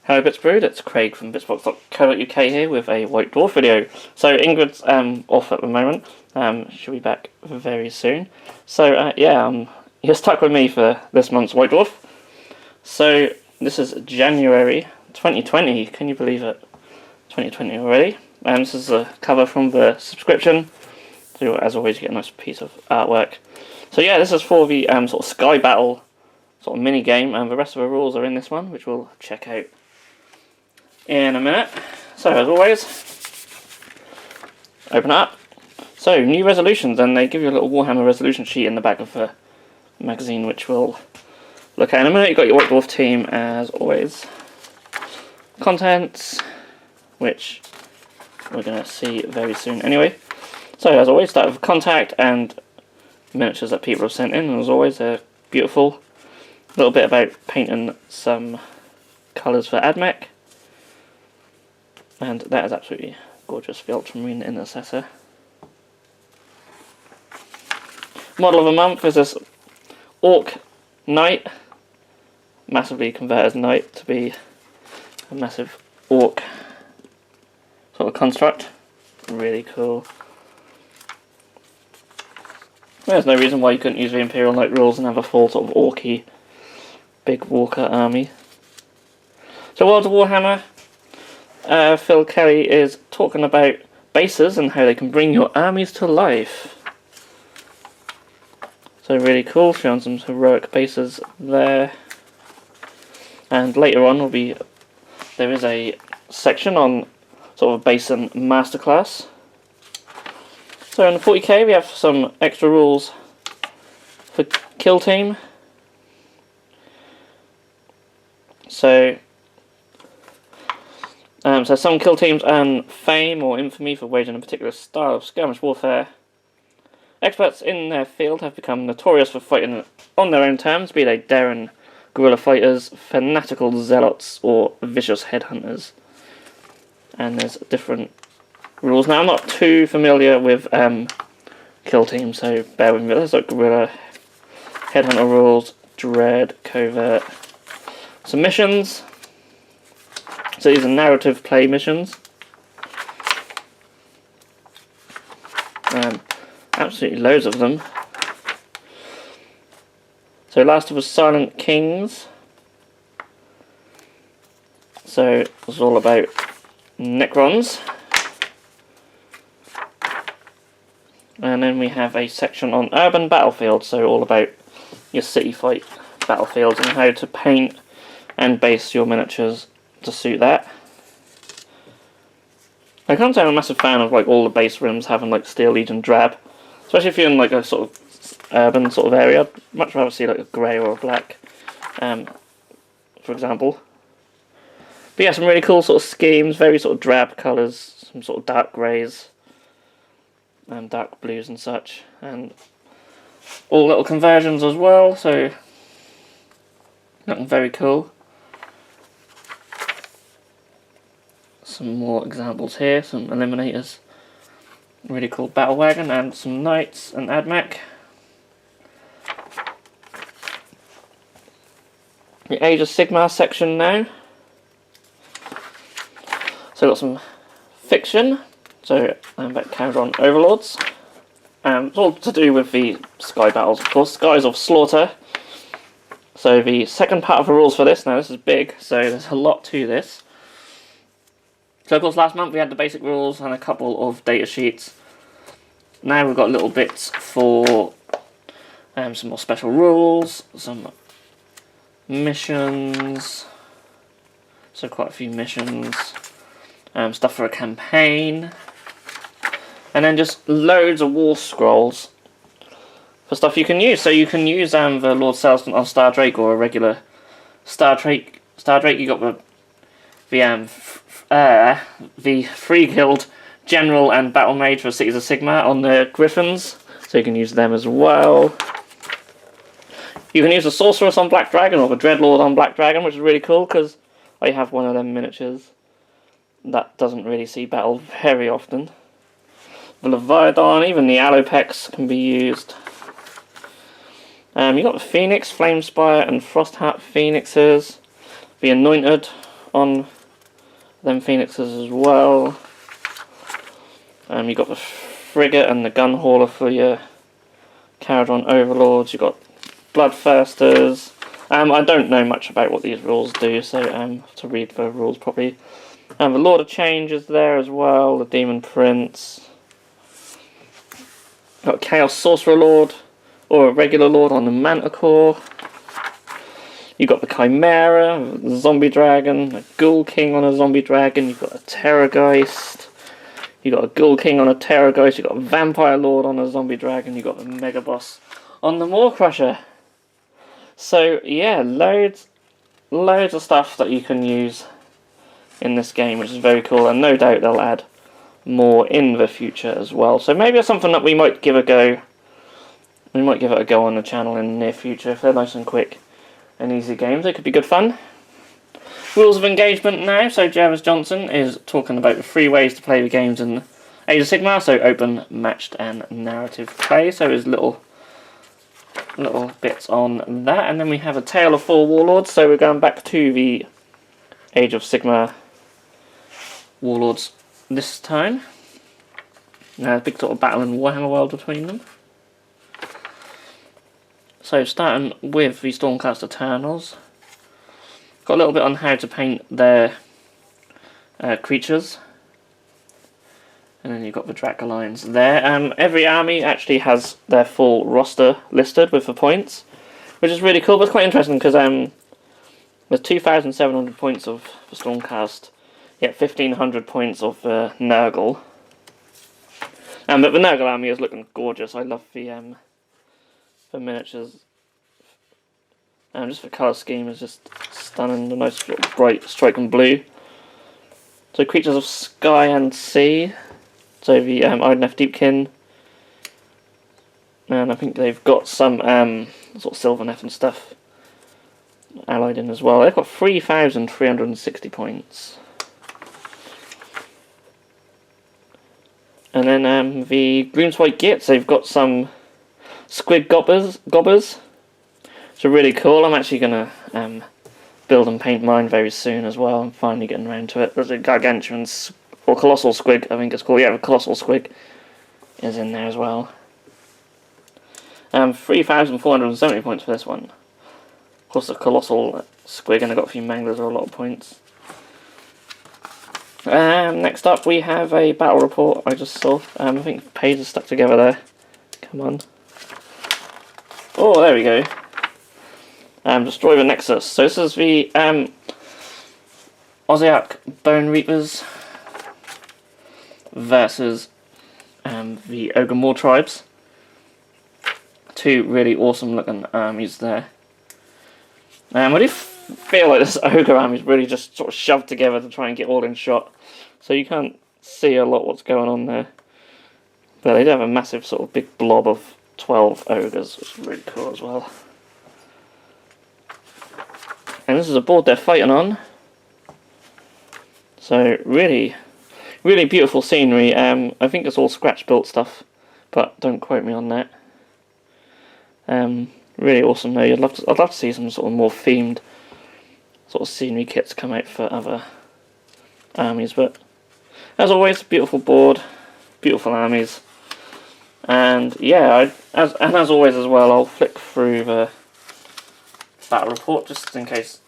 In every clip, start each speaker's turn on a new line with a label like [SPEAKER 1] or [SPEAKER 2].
[SPEAKER 1] Hello Bitzbrood, it's Craig from Bitzbox.co.uk here with a White Dwarf video. So Ingrid's off at the moment, she'll be back very soon. So you're stuck with me for this month's White Dwarf. So this is January 2020, can you believe it? 2020 already. This is a cover from the subscription, so as always you get a nice piece of artwork. So yeah, this is for the sort of Sky Battle sort of mini game, and the rest of the rules are in this one, which we'll check out in a minute. So as always, open it up. So new resolutions, and they give you a little Warhammer resolution sheet in the back of the magazine, which we'll look at in a minute. You've got your White Dwarf team as always. Contents, which we're going to see very soon anyway. So as always, start with contact and miniatures that people have sent in, and as always they're beautiful. A little bit about painting some colours for AdMech. And that is absolutely gorgeous, the Ultramarine Intercessor. Model of the month is this Orc Knight. Massively converted Knight to be a massive Orc sort of construct. Really cool. There's no reason why you couldn't use the Imperial Knight rules and have a full sort of Orky big Walker army. So World of Warhammer, Phil Kelly is talking about bases and how they can bring your armies to life. So really cool, showing some heroic bases there. And later on there is a section on sort of base and masterclass. So in the 40k we have some extra rules for Kill Team. So some kill teams earn fame or infamy for waging a particular style of skirmish warfare. Experts in their field have become notorious for fighting on their own terms, be they daring guerrilla fighters, fanatical zealots, or vicious headhunters. And there's different rules. Now I'm not too familiar with kill teams, so bear with me. There's like guerrilla, headhunter rules, dread, covert. Some missions. So these are narrative play missions. Absolutely loads of them. So last was Silent Kings. So it was all about Necrons. And then we have a section on urban battlefields, so all about your city fight battlefields and how to paint and base your miniatures to suit that. I can't say I'm a massive fan of like all the base rims having like Steel Legion drab, especially if you're in like a sort of urban sort of area. I'd much rather see like a grey or a black, for example. But yeah, some really cool sort of schemes, very sort of drab colours, some sort of dark greys, and dark blues and such, and all little conversions as well. So looking very cool. Some more examples here, some eliminators, really cool battle wagon, and some knights and AdMech. The Age of Sigmar section now. So got some fiction, so that carried on Overlords. It's all to do with the Sky battles, of course, Skies of Slaughter. So the second part of the rules for this, now this is big, so there's a lot to this. So of course last month we had the basic rules and a couple of data sheets. Now we've got little bits for some more special rules, some missions, so quite a few missions, stuff for a campaign, and then just loads of war scrolls for stuff you can use. So you can use the Lord Selston on Star Drake or a regular Star Drake. You got the Free Guild General and Battle Mage for Cities of Sigmar on the Griffins, so you can use them as well. You can use the Sorceress on Black Dragon or the Dreadlord on Black Dragon, which is really cool because I have one of them miniatures that doesn't really see battle very often. The Leviathan, even the Alopex can be used. You got the Phoenix, Flamespire and Frostheart Phoenixes. The Anointed on them phoenixes as well. You've got the frigate and the gun hauler for your Caradron overlords. You've got bloodthirsters. I don't know much about what these rules do, so have to read the rules properly. The Lord of Change is there as well, the Demon Prince. Got a Chaos Sorcerer Lord, or a regular Lord on the Manticore. You've got the Chimera, the Zombie Dragon, a Ghoul King on a Zombie Dragon. You've got a Terrorgeist. You've got a Ghoul King on a Terrorgeist. You've got a Vampire Lord on a Zombie Dragon. You've got the Mega Boss on the Maw Crusher. So yeah, loads of stuff that you can use in this game, which is very cool, and no doubt they'll add more in the future as well. So maybe it's something that we might give a go. We might give it a go on the channel in the near future. If they're nice and quick and easy games, they could be good fun. Rules of engagement now. So Jarvis Johnson is talking about the 3 ways to play the games in Age of Sigmar. So open, matched, and narrative play. So there's little bits on that, and then we have a tale of 4 warlords. So we're going back to the Age of Sigmar warlords this time. A big sort of battle in Warhammer world between them. So starting with the Stormcast Eternals, got a little bit on how to paint their creatures, and then you've got the Dracolines there. Every army actually has their full roster listed with the points, which is really cool. But it's quite interesting because there's 2,700 points of the Stormcast, yet 1,500 points of Nurgle. But the Nurgle army is looking gorgeous. I love the miniatures. Just the colour scheme is just stunning. The nice sort of bright striking blue. So creatures of sky and sea. So the Idoneth Deepkin. And I think they've got some sort of Sylvaneth and stuff allied in as well. They've got 3,360 points. And then the Gloomspite Gits, they've got some Squig Gobbers. So really cool. I'm actually going to build and paint mine very soon as well. I'm finally getting around to it. There's a Gargantuan, or Colossal Squig, I think it's called. Yeah, the Colossal Squig is in there as well. 3,470 points for this one. Of course, the Colossal Squig, and I got a few Manglers are a lot of points. Next up we have a battle report I just saw. I think the pages are stuck together there. Come on. Oh, there we go. Destroy the Nexus. So this is the Ossiarch Bone Reapers versus the Ogre Maw tribes. 2 really awesome looking armies there. I do feel like this Ogre army is really just sort of shoved together to try and get all in shot. So you can't see a lot what's going on there. But they do have a massive sort of big blob of 12 ogres, which is really cool as well. And this is a board they're fighting on. So really, really beautiful scenery. I think it's all scratch built stuff, but don't quote me on that. Really awesome though. I'd love to see some sort of more themed sort of scenery kits come out for other armies, but as always, beautiful board, beautiful armies, and yeah, as always as well, I'll flick through the battle report just in case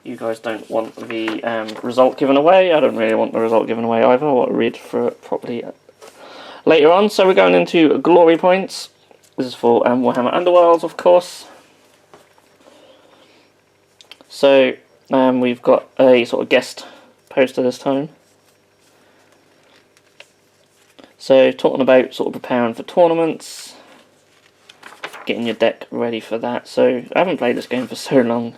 [SPEAKER 1] you guys don't want the result given away. I don't really want the result given away either. I want to read through it properly later on. So we're going into glory points. This is for Warhammer Underworlds, of course. So we've got a sort of guest poster this time. So talking about sort of preparing for tournaments, getting your deck ready for that. So I haven't played this game for so long.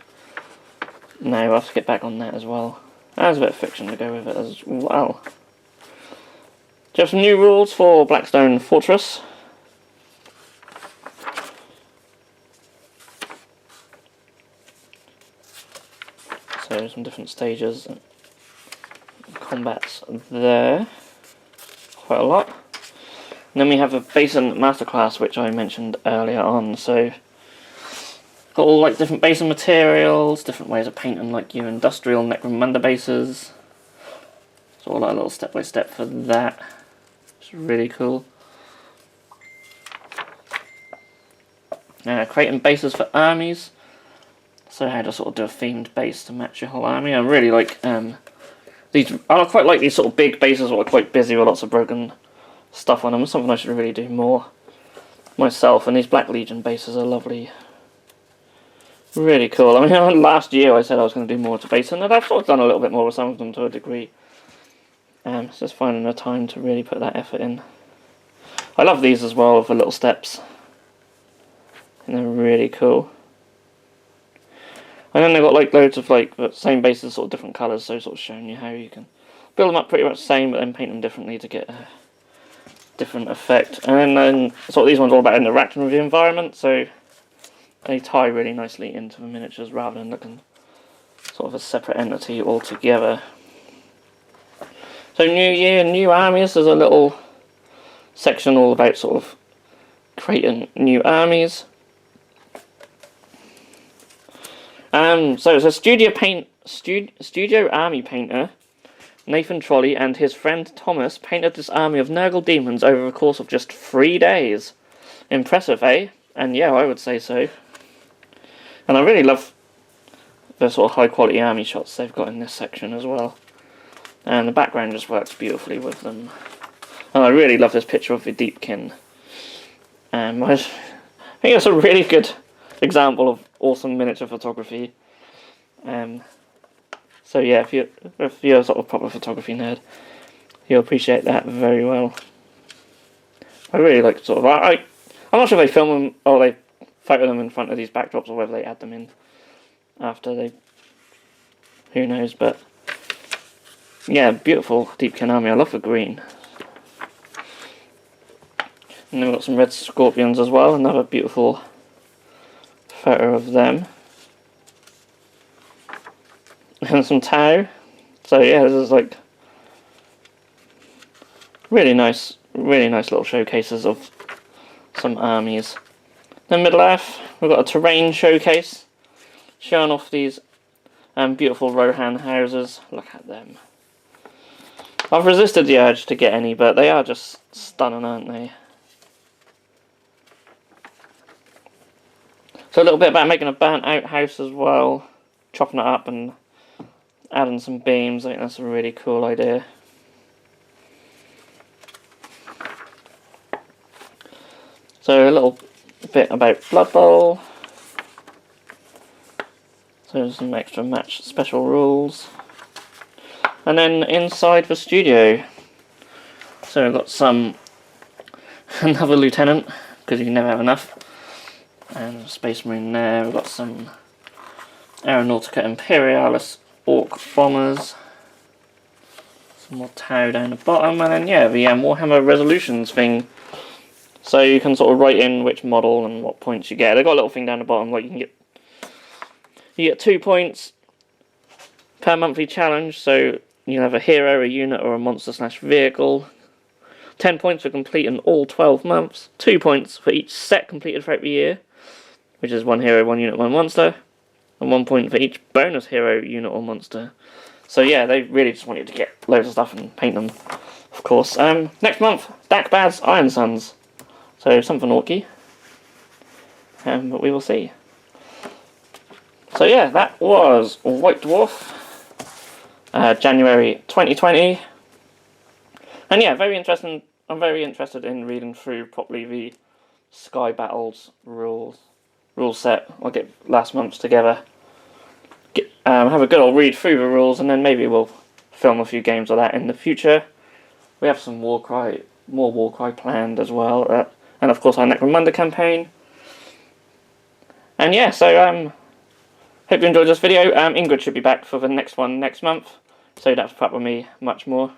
[SPEAKER 1] No, I'll have to get back on that as well. There's a bit of fiction to go with it as well. Do you have some new rules for Blackstone Fortress? So some different stages and combats there. Quite a lot. And then we have a Basin Masterclass, which I mentioned earlier on. So Got all like different base materials, different ways of painting like your industrial Necromunda bases. So all that little step by step for that. It's really cool. Creating bases for armies. So how to sort of do a themed base to match your whole army. I really like these. I quite like these sort of big bases that are quite busy with lots of broken stuff on them. It's something I should really do more myself. And these Black Legion bases are lovely. Really cool. I mean, last year I said I was going to do more to base, and I've sort of done a little bit more with some of them to a degree. It's just finding the time to really put that effort in. I love these as well, for little steps. And they're really cool. And then they've got like loads of like the same bases, sort of different colours, so sort of showing you how you can build them up pretty much the same, but then paint them differently to get a different effect. And then sort of these ones are all about interacting with the environment, so they tie really nicely into the miniatures rather than looking sort of a separate entity altogether. So new year, new armies. There's a little section all about sort of creating new armies. So it's a studio army painter, Nathan Trolley, and his friend Thomas painted this army of Nurgle demons over a course of just 3 days. Impressive, eh? And yeah, I would say so. And I really love the sort of high quality army shots they've got in this section as well. And the background just works beautifully with them. And I really love this picture of the Deepkin. I think it's a really good example of awesome miniature photography. So yeah, if you're a sort of proper photography nerd, you'll appreciate that very well. I really like sort of I'm not sure if they film them or they photo them in front of these backdrops or whether they add them in after they. Who knows? But yeah, beautiful Deepkin army. I love the green. And then we've got some red scorpions as well. Another beautiful photo of them. And some Tau. So yeah, this is like really nice little showcases of some armies. Then Middle Earth, we've got a terrain showcase showing off these beautiful Rohan houses. Look at them. I've resisted the urge to get any, but they are just stunning, aren't they? So a little bit about making a burnt out house as well, chopping it up and adding some beams. I think that's a really cool idea. So a little bit about Blood Bowl. So some extra match special rules. And then inside the studio, so we've got another lieutenant, because you can never have enough, and a Space Marine there. We've got some Aeronautica Imperialis Orc bombers, some more Tau down the bottom, and then yeah, the Warhammer resolutions thing. So you can sort of write in which model and what points you get. They've got a little thing down the bottom, like you get 2 points per monthly challenge, so you'll have a hero, a unit, or a monster/vehicle. 10 points for completing all 12 months. 2 points for each set completed throughout the year, which is 1 hero, 1 unit, 1 monster. And 1 point for each bonus hero, unit, or monster. So yeah, they really just want you to get loads of stuff and paint them, of course. Next month, Dakbad's Iron Suns. So something orky. But we will see. So yeah, that was White Dwarf. January 2020. And yeah, very interesting. I'm very interested in reading through properly the Sky Battles rule set. I'll get last month's together. Have a good old read through the rules, and then maybe we'll film a few games of that in the future. We have some more Warcry planned as well, and of course our Necromunda campaign. And yeah, so hope you enjoyed this video. Ingrid should be back for the next one next month, so you don't have to put up with me much more.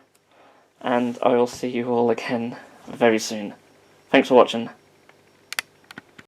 [SPEAKER 1] And I will see you all again very soon. Thanks for watching.